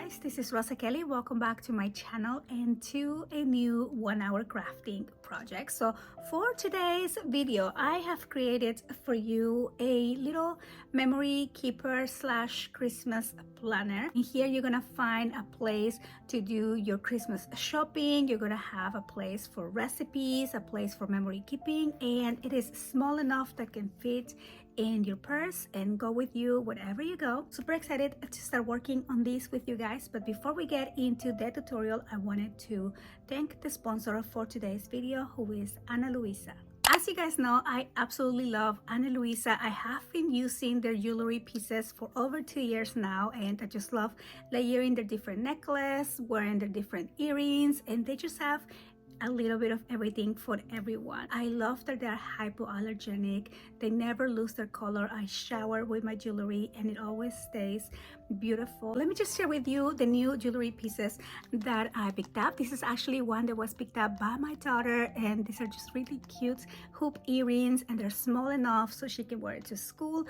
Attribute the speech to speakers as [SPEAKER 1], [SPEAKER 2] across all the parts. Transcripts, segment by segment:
[SPEAKER 1] guys, this is Rosa Kelly. Welcome back to my channel and to a new 1-hour crafting project. So for today's video, I have created for you a little memory keeper / Christmas planner. And here you're gonna find a place to do your Christmas shopping. You're gonna have a place for recipes, a place for memory keeping, and it is small enough that can fit in your purse and go with you wherever you go. Super excited to start working on this with you guys, but before we get into the tutorial, I wanted to thank the sponsor for today's video, who is Luisa. As you guys know, I absolutely love Luisa. I have been using their jewelry pieces for over 2 years now, and I just love layering their different necklace, wearing their different earrings, and they just have a little bit of everything for everyone. I love that they're hypoallergenic. They never lose their color. I shower with my jewelry and it always stays beautiful. Let me just share with you the new jewelry pieces that I picked up. This is actually one that was picked up by my daughter, and these are just really cute hoop earrings, and they're small enough so she can wear it to school.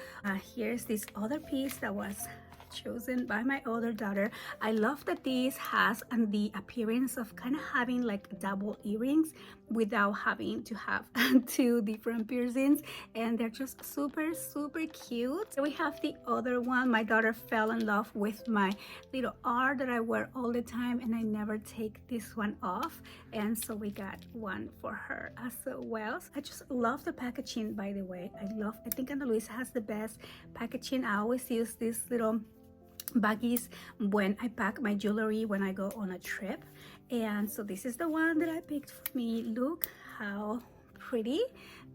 [SPEAKER 1] Here's this other piece that was chosen by my older daughter. I love that this has the appearance of kind of having like double earrings without having to have two different piercings, and they're just super cute. So we have the other one. My daughter fell in love with my little R that I wear all the time, and I never take this one off, and so we got one for her as well. I just love the packaging, by the way. I think Luisa has the best packaging. I always use this little baggies when I pack my jewelry when I go on a trip, and so this is the one that I picked for me. Look how pretty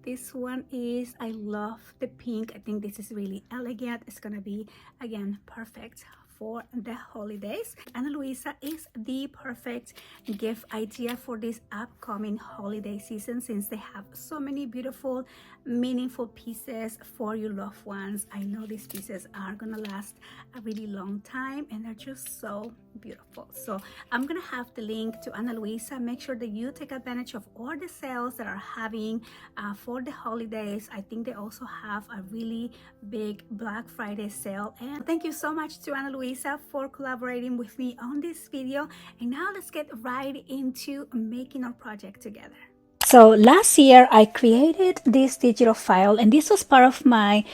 [SPEAKER 1] this one is. I love the pink. I think this is really elegant. It's gonna be, again, perfect for the holidays. Luisa is the perfect gift idea for this upcoming holiday season, since they have so many beautiful, meaningful pieces for your loved ones. I know these pieces are gonna last a really long time, and they're just so beautiful. So I'm gonna have the link to Luisa. Make sure that you take advantage of all the sales that are having for the holidays. I think they also have a really big Black Friday sale, and thank you so much to Luisa for collaborating with me on this video. And now let's get right into making our project together. So last year I created this digital file, and this was part of my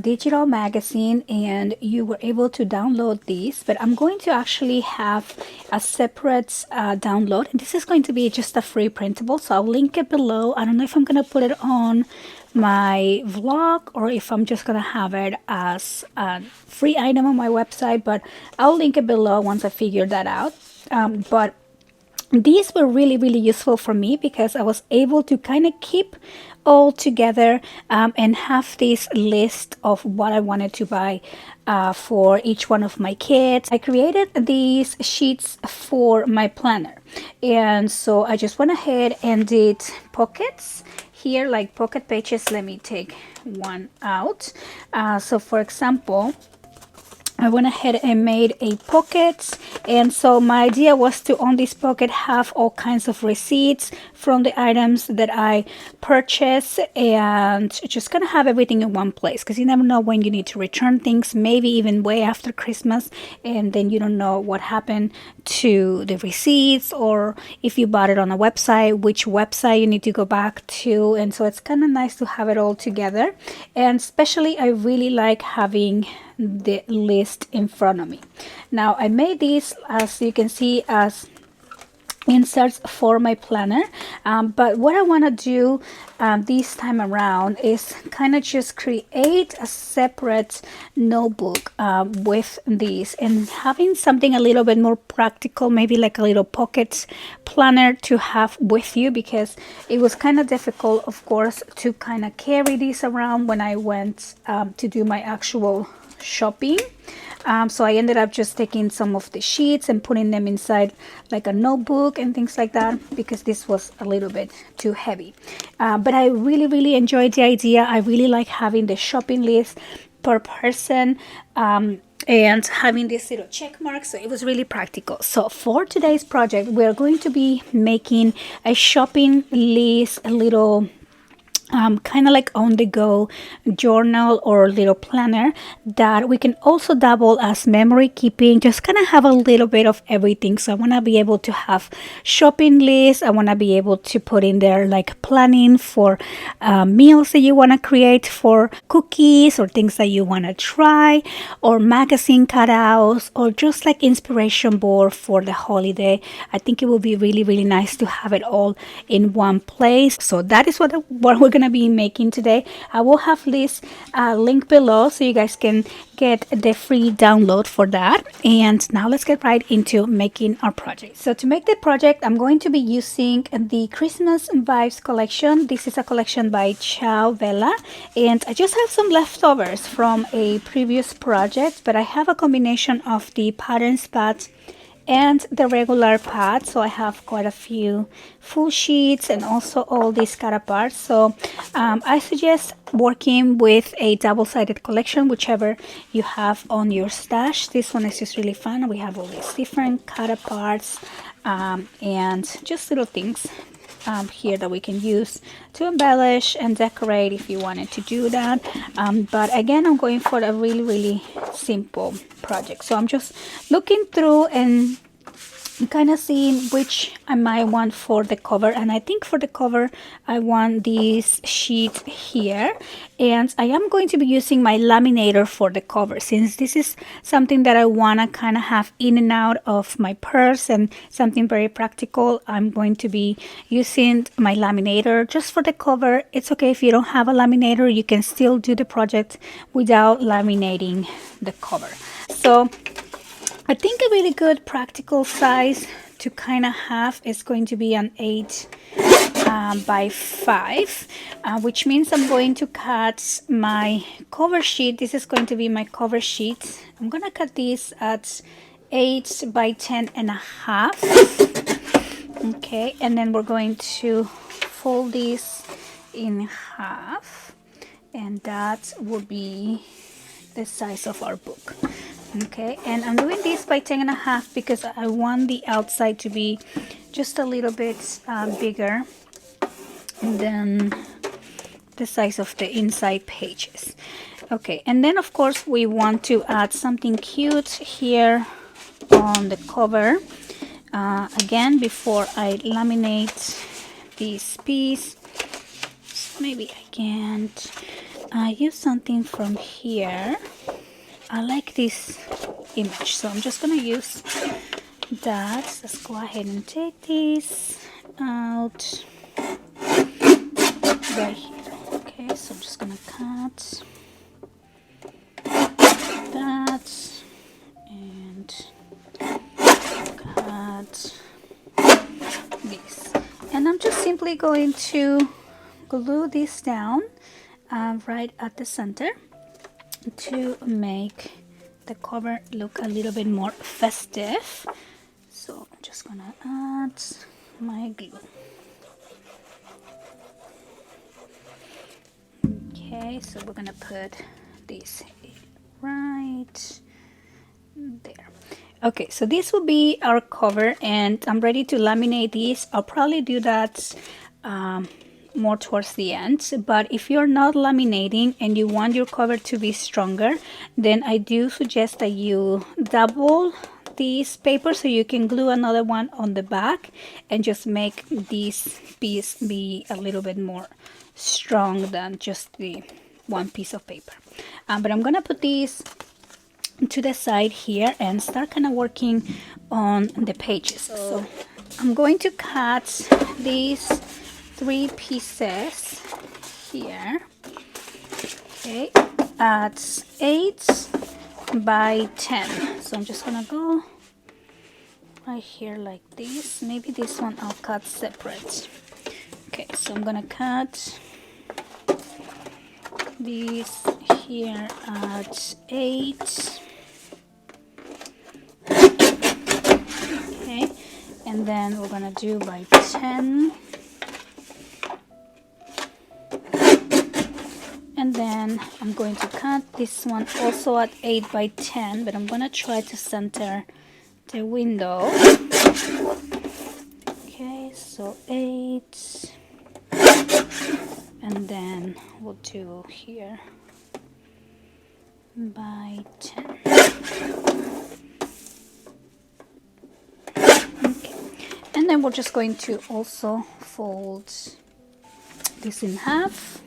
[SPEAKER 1] digital magazine, and you were able to download these, but I'm going to actually have a separate download, and this is going to be just a free printable, so I'll link it below. I don't know if I'm going to put it on my vlog or if I'm just gonna have it as a free item on my website, but I'll link it below once I figure that out. But these were really useful for me because I was able to kind of keep all together and have this list of what I wanted to buy for each one of my kids. I created these sheets for my planner, and so I just went ahead and did pockets here, like pocket pages. Let me take one out. So for example, I went ahead and made a pocket, and so my idea was to, on this pocket, have all kinds of receipts from the items that I purchased, and just gonna have everything in one place, because you never know when you need to return things, maybe even way after Christmas, and then you don't know what happened to the receipts, or if you bought it on a website, which website you need to go back to. And so it's kind of nice to have it all together, and especially I really like having the list in front of me. Now I made these, as you can see, as inserts for my planner, but what I want to do this time around is kind of just create a separate notebook with these, and having something a little bit more practical, maybe like a little pocket planner to have with you, because it was kind of difficult, of course, to kind of carry these around when I went to do my actual shopping. So I ended up just taking some of the sheets and putting them inside like a notebook and things like that, because this was a little bit too heavy. But I really enjoyed the idea. I really like having the shopping list per person and having this little check mark, so it was really practical. So for today's project, we're going to be making a shopping list, a little kind of like on the go journal or little planner that we can also double as memory keeping, just kind of have a little bit of everything. So I want to be able to have shopping lists. I want to be able to put in there like planning for meals that you want to create, for cookies or things that you want to try, or magazine cutouts, or just like inspiration board for the holiday. I think it would be really, really nice to have it all in one place. So that is what we're going to be making today. I will have this link below so you guys can get the free download for that. And now let's get right into making our project. So to make the project, I'm going to be using the Christmas Vibes collection. This is a collection by Ciao Bella, and I just have some leftovers from a previous project, but I have a combination of the patterns pads and the regular pad, so I have quite a few full sheets and also all these cut apart. So I suggest working with a double-sided collection, whichever you have on your stash. This one is just really fun. We have all these different cut aparts and just little things here that we can use to embellish and decorate if you wanted to do that. But again, I'm going for a really, really simple project. So I'm just looking through and kind of seeing which I might want for the cover, and I think for the cover I want this sheet here, and I am going to be using my laminator for the cover, since this is something that I want to kind of have in and out of my purse and something very practical. I'm going to be using my laminator just for the cover. It's okay if you don't have a laminator, you can still do the project without laminating the cover. So I think a really good practical size to kind of have is going to be an 8 by 5, which means I'm going to cut my cover sheet. This is going to be my cover sheet. I'm going to cut this at 8 by 10 and a half. Okay, and then we're going to fold this in half, and that will be the size of our book. Okay, and I'm doing this by 10 and a half because I want the outside to be just a little bit bigger than the size of the inside pages. Okay, and then of course we want to add something cute here on the cover. Again, before I laminate this piece, maybe I can use something from here. I like this image, so I'm just gonna use that. Let's go ahead and take this out right here. Okay, so I'm just gonna cut that and cut this, and I'm just simply going to glue this down right at the center to make the cover look a little bit more festive. So I'm just gonna add my glue. Okay, so we're gonna put this right there. Okay, so this will be our cover, and I'm ready to laminate this. I'll probably do that more towards the end, but if you're not laminating and you want your cover to be stronger, then I do suggest that you double this paper so you can glue another one on the back and just make this piece be a little bit more strong than just the one piece of paper. But I'm gonna put these to the side here and start kind of working on the pages. So I'm going to cut these 3 pieces here, okay, at 8 by 10. So I'm just gonna go right here like this. Maybe this one I'll cut separate. Okay, so I'm gonna cut these here at 8. Okay, and then we're gonna do by 10. And then I'm going to cut this one also at 8 by 10, but I'm gonna try to center the window. Okay, so 8, and then we'll do here by 10. Okay, and then we're just going to also fold this in half.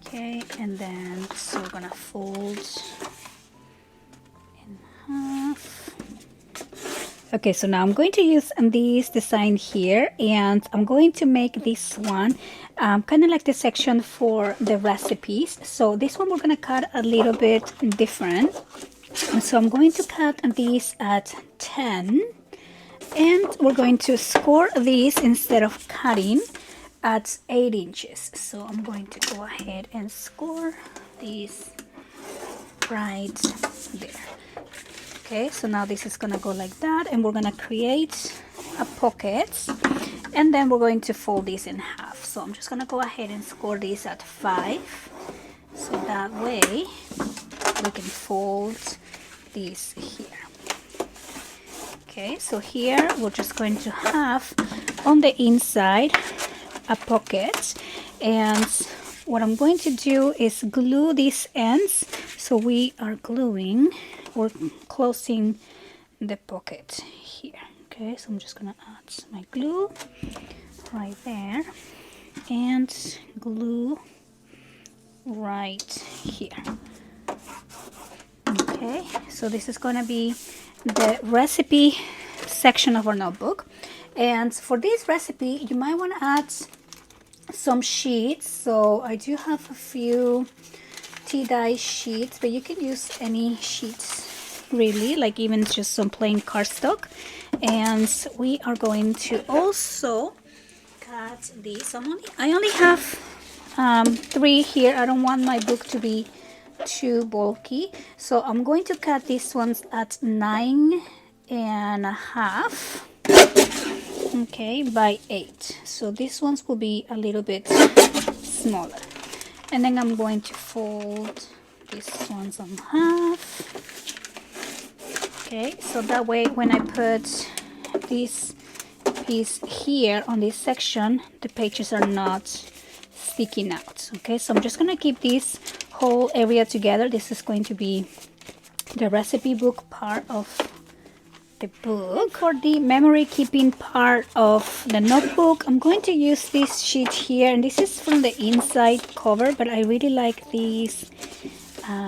[SPEAKER 1] Okay, and then so we're gonna fold in half. Okay, so now I'm going to use this design here, and I'm going to make this one kind of like the section for the recipes. So this one we're going to cut a little bit different. So I'm going to cut these at 10, and we're going to score these instead of cutting at 8 inches. So I'm going to go ahead and score these right there. Okay, so now this is gonna go like that, and we're gonna create a pocket, and then we're going to fold this in half. So I'm just gonna go ahead and score this at 5, so that way we can fold this here. Okay, so here we're just going to have on the inside a pocket, and what I'm going to do is glue these ends. So we are gluing or closing the pocket here. Okay, so I'm just gonna add my glue right there and glue right here. Okay, so this is gonna be the recipe section of our notebook, and for this recipe you might want to add some sheets. So I do have a few tea dye sheets, but you can use any sheets really, like even just some plain cardstock. And we are going to also cut these. I only have 3 here. I don't want my book to be too bulky, so I'm going to cut these ones at 9.5, okay, by 8. So these ones will be a little bit smaller, and then I'm going to fold these ones on half. Okay, so that way when I put this piece here on this section, the pages are not sticking out. Okay, so I'm just gonna keep this whole area together. This is going to be the recipe book part of the book. For the memory keeping part of the notebook, I'm going to use this sheet here, and this is from the inside cover, but I really like this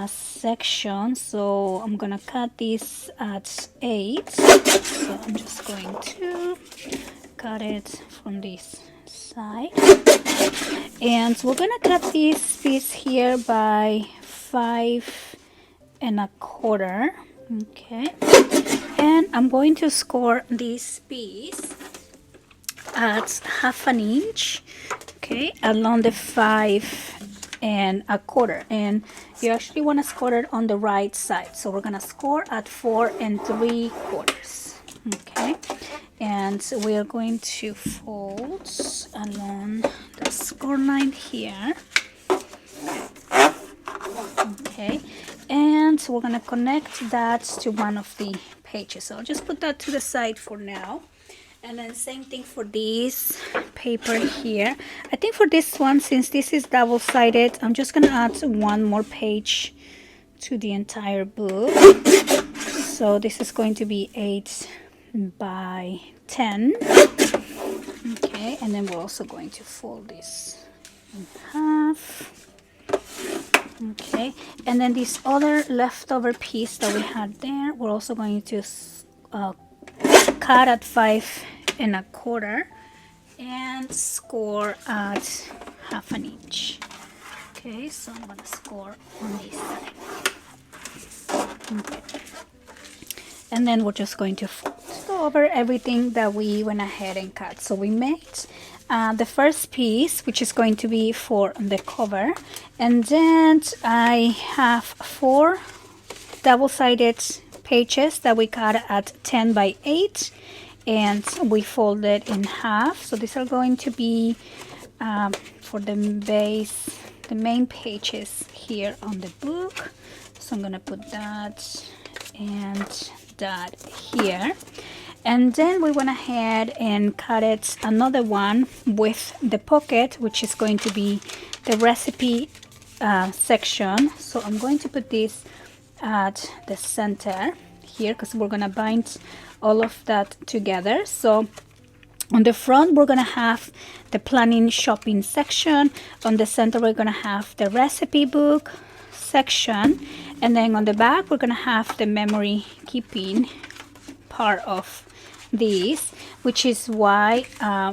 [SPEAKER 1] section, so I'm gonna cut this at 8. So I'm just going to cut it from this side, and we're gonna cut this piece here by 5.25. Okay, and I'm going to score this piece at 1/2 inch, okay, along the 5.25, and you actually want to score it on the right side. So we're gonna score at 4.75. Okay, and we are going to fold along the score line here. Okay, and we're gonna connect that to one of the pages. So I'll just put that to the side for now. And then same thing for this paper here. I think for this one, since this is double-sided, I'm just gonna add one more page to the entire book. So this is going to be 8 by 10. Okay, and then we're also going to fold this in half. Okay, and then this other leftover piece that we had there, we're also going to cut at 5.25 and score at 1/2 inch. Okay, so I'm gonna score on this side. Okay, and then we're just going to go over everything that we went ahead and cut. So we made the first piece, which is going to be for the cover, and then I have 4 double-sided pages that we cut at 10 by 8, and we folded in half. So these are going to be for the base, the main pages here on the book. So I'm gonna put that and that here, And then we went ahead and cut it another one with the pocket, which is going to be the recipe section. So I'm going to put this at the center here because we're gonna bind all of that together. So on the front, we're gonna have the planning shopping section. On the center, we're gonna have the recipe book section. And then on the back, we're gonna have the memory keeping part of these, which is why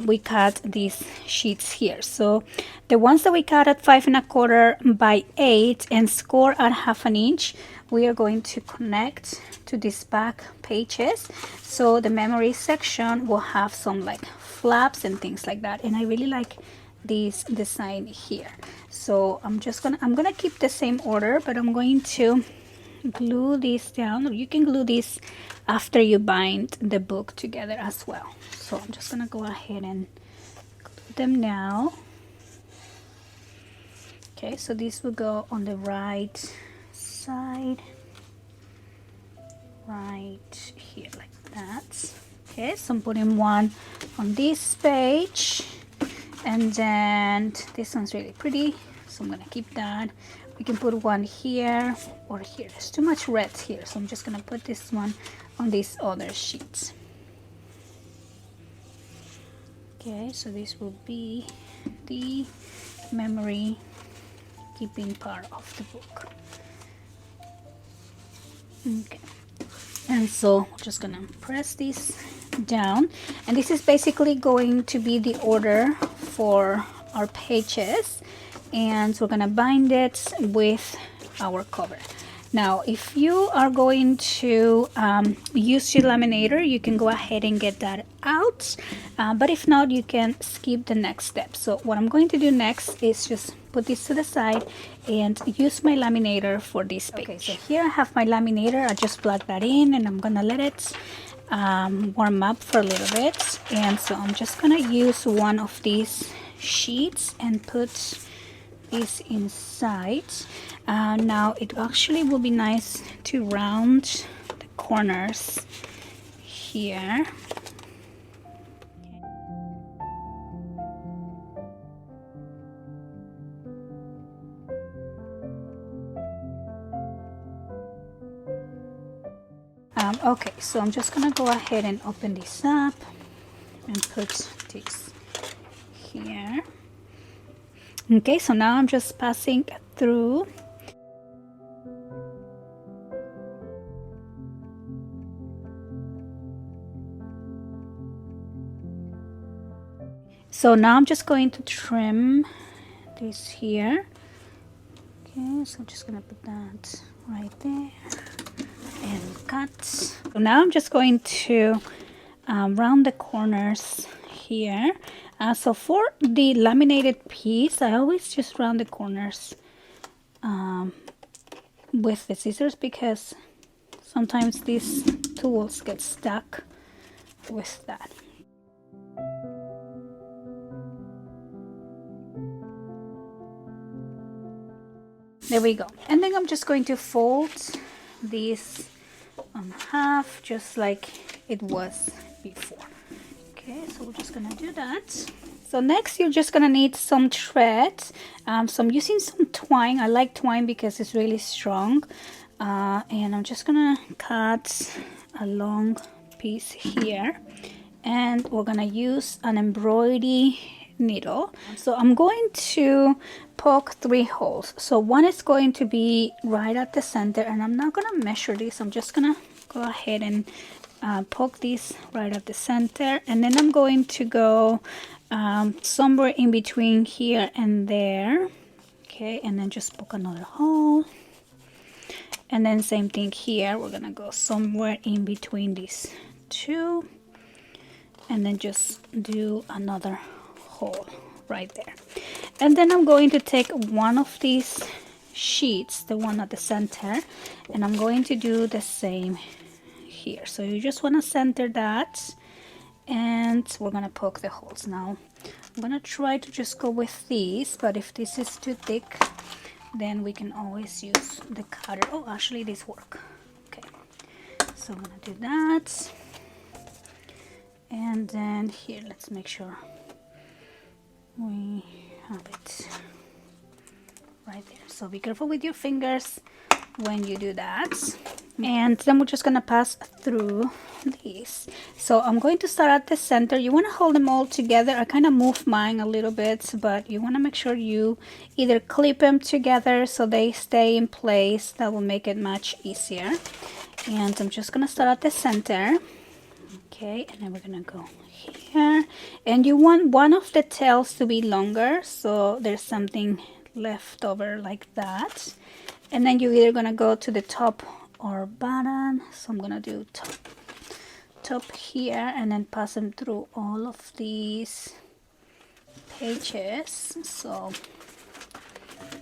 [SPEAKER 1] we cut these sheets here. So the ones that we cut at 5 1/4 by 8 and score at 1/2 inch, we are going to connect to these back pages. So the memory section will have some like flaps and things like that. And I really like this design here. So I'm gonna keep the same order, but I'm going to glue this down, or you can glue this after you bind the book together as well. So I'm just gonna go ahead and glue them now. Okay, so this will go on the right side, right here like that. Okay, so I'm putting one on this page, and then this one's really pretty, so I'm gonna keep that. We can put one here or here. There's too much red here, so I'm just gonna put this one on these other sheets. Okay, so this will be the memory keeping part of the book. Okay, and so we're just gonna press this down, and this is basically going to be the order for our pages, and we're gonna bind it with our cover. Now if you are going to use your laminator, you can go ahead and get that out, but if not, you can skip the next step. So what I'm going to do next is just put this to the side and use my laminator for this page. Okay, so here I have my laminator. I just plug that in, and I'm gonna let it warm up for a little bit. And so I'm just gonna use one of these sheets and put this inside. Now it actually will be nice to round the corners here. Okay, so I'm just gonna go ahead and open this up and put this here. Okay, so now I'm just passing through. So now I'm just going to trim this here. Okay, so I'm just gonna put that right there and cut. So now I'm just going to round the corners here. So for the laminated piece, I always just round the corners with the scissors, because sometimes these tools get stuck with that. There we go. And then I'm just going to fold this on half, just like it was before. Okay, so we're just gonna do that. So next, you're just gonna need some thread. So I'm using some twine. I like twine because it's really strong. And I'm just gonna cut a long piece here, and we're gonna use an embroidery needle. So I'm going to poke 3 holes. So one is going to be right at the center, and I'm not gonna measure this. I'm just gonna go ahead and poke this right at the center, and then I'm going to go somewhere in between here and there. Okay, and then just poke another hole, and then same thing here. We're gonna go somewhere in between these 2, and then just do another hole right there. And then I'm going to take one of these sheets, the one at the center, and I'm going to do the same here. So you just want to center that, and we're gonna poke the holes. Now I'm gonna try to just go with these, but if this is too thick, then we can always use the cutter. Oh, actually this works. Okay, so I'm gonna do that. And then here, let's make sure we have it right there. So be careful with your fingers when you do that. And then we're just gonna pass through these. So I'm going to start at the center. You want to hold them all together. I kind of moved mine a little bit, but you want to make sure you either clip them together so they stay in place. That will make it much easier. And I'm just gonna start at the center. Okay, and then we're gonna go here, and you want one of the tails to be longer, so there's something left over like that. And then you're either gonna go to the top or bottom. So I'm gonna do top here, and then pass them through all of these pages. So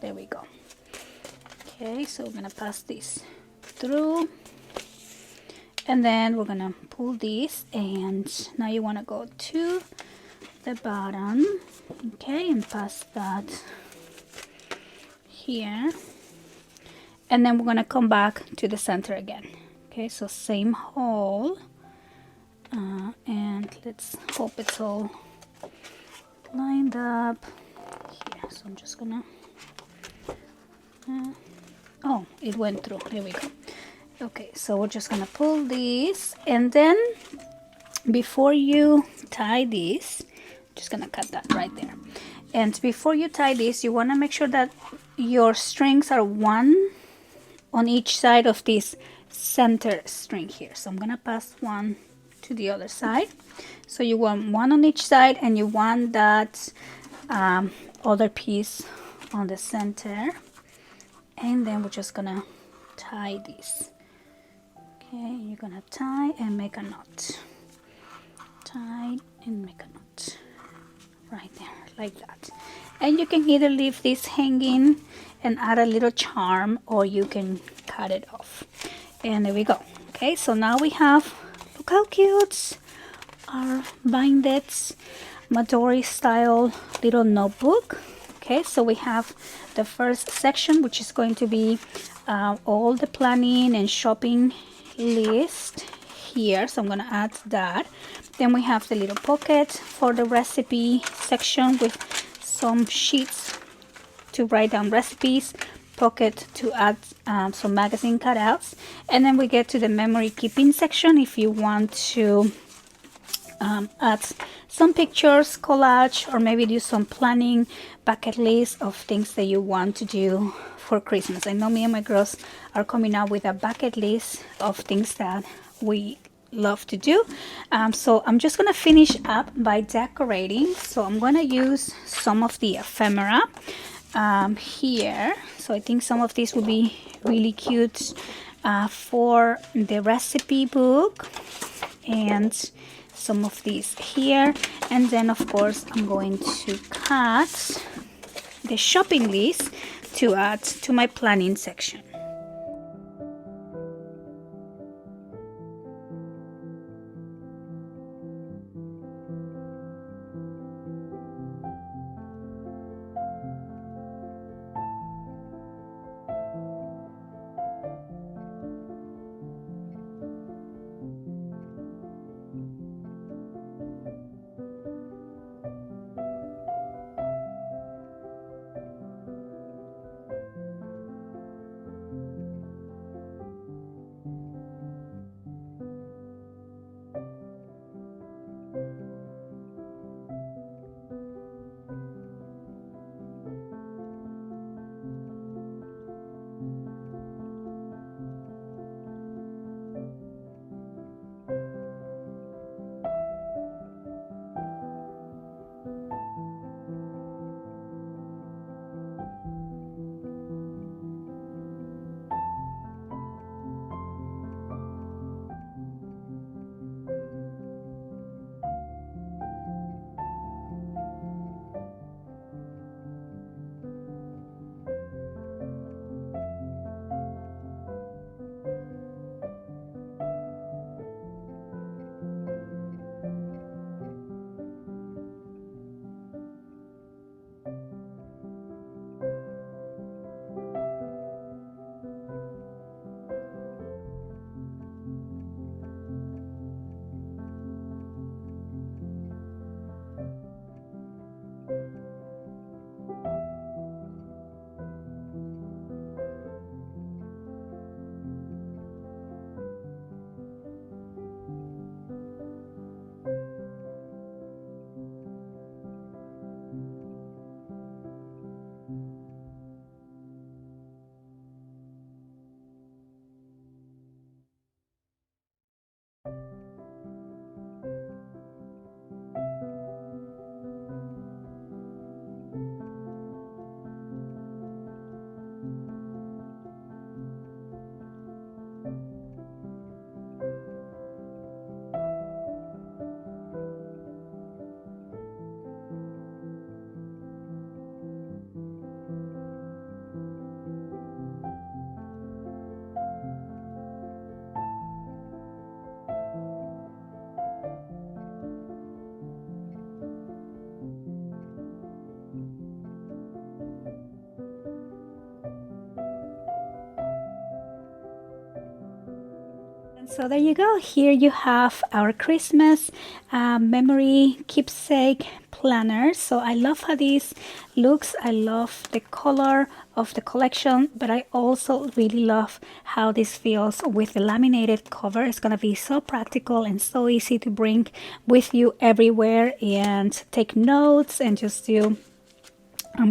[SPEAKER 1] there we go. Okay, so we're gonna pass this through, and then we're gonna pull this, and now you want to go to the bottom, okay, and pass that here, and then we're gonna come back to the center again. Okay, so same hole, and let's hope it's all lined up here. So I'm just gonna oh, it went through. There we go. Okay, so we're just gonna pull this, and then before you tie this, just gonna cut that right there. And before you tie this, you want to make sure that your strings are one on each side of this center string here. So I'm gonna pass one to the other side. So you want one on each side, and you want that other piece on the center. And then we're just gonna tie this. Okay, you're gonna tie and make a knot. Tie and make a knot right there, like that. And you can either leave this hanging and add a little charm, or you can cut it off. And there we go. Okay, so now we have, look how cute, our binded Midori style little notebook. Okay, so we have the first section, which is going to be all the planning and shopping list here. So I'm going to add that. Then we have the little pocket for the recipe section with some sheets to write down recipes, pocket to add some magazine cutouts, and then we get to the memory keeping section if you want to add some pictures, collage, or maybe do some planning, bucket list of things that you want to do for Christmas. I know me and my girls are coming up with a bucket list of things that we love to do. So I'm just gonna finish up by decorating. So I'm gonna use some of the ephemera here. So I think some of these will be really cute for the recipe book, and some of these here. And then of course I'm going to cut the shopping list to add to my planning section. So there you go. Here you have our Christmas memory keepsake planner. So I love how this looks. I love the color of the collection, but I also really love how this feels with the laminated cover. It's gonna be so practical and so easy to bring with you everywhere and take notes and just do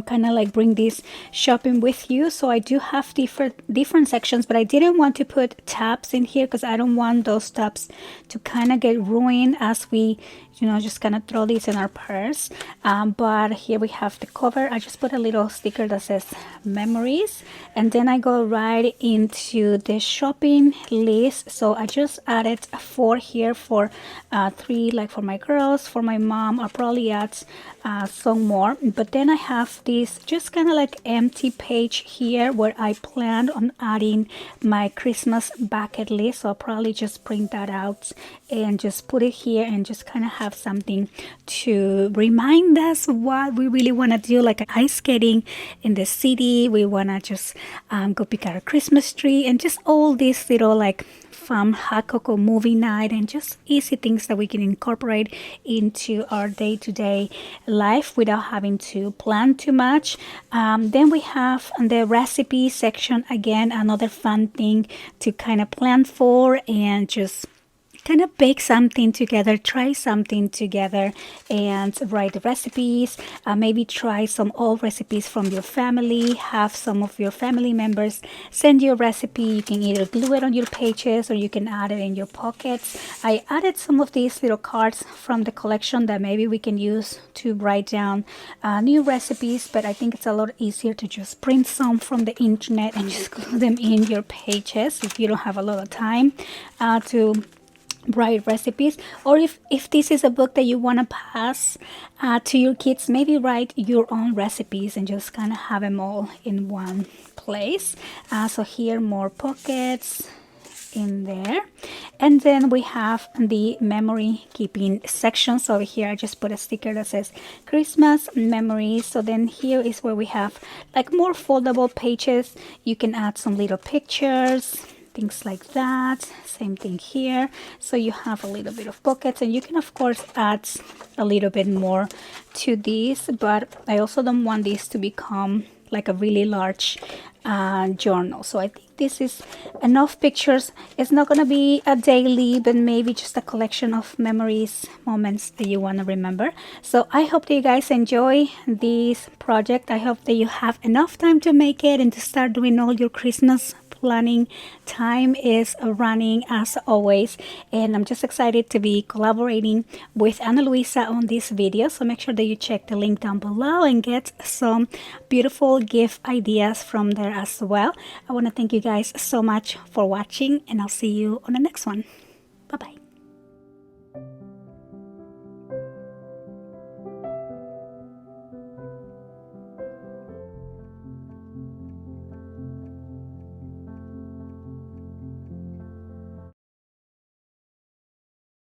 [SPEAKER 1] kind of like bring this shopping with you. So I do have different sections, but I didn't want to put tabs in here because I don't want those tabs to kind of get ruined as we just kind of throw these in our purse. But here we have the cover. I just put a little sticker that says memories, and then I go right into the shopping list. So I just added 4 here for 3 like for my girls, for my mom. I'll probably add some more, but then I have this just kind of like empty page here where I planned on adding my Christmas bucket list. So I'll probably just print that out and just put it here and just kind of have something to remind us what we really want to do, like ice skating in the city. We want to just go pick our Christmas tree and just all these little like fun hot cocoa movie night and just easy things that we can incorporate into our day-to-day life without having to plan too much. Then we have the recipe section, again another fun thing to kind of plan for and just kind of bake something together, try something together and write the recipes. Maybe try some old recipes from your family, have some of your family members send you a recipe. You can either glue it on your pages or you can add it in your pockets. I added some of these little cards from the collection that maybe we can use to write down new recipes, but I think it's a lot easier to just print some from the internet and just glue them in your pages if you don't have a lot of time to write recipes. Or if this is a book that you want to pass to your kids, maybe write your own recipes and just kind of have them all in one place. So here more pockets in there, and then we have the memory keeping section. So over here I just put a sticker that says Christmas memories. So then here is where we have like more foldable pages. You can add some little pictures, things like that. Same thing here. So you have a little bit of pockets, and you can of course add a little bit more to these, but I also don't want this to become like a really large journal. So I think this is enough pictures. It's not going to be a daily, but maybe just a collection of memories, moments that you want to remember. So I hope that you guys enjoy this project. I hope that you have enough time to make it and to start doing all your Christmas planning. Time is running as always, and I'm just excited to be collaborating with Luisa on this video. So make sure that you check the link down below and get some beautiful gift ideas from there as well. I want to thank you guys so much for watching, and I'll see you on the next one. Bye bye.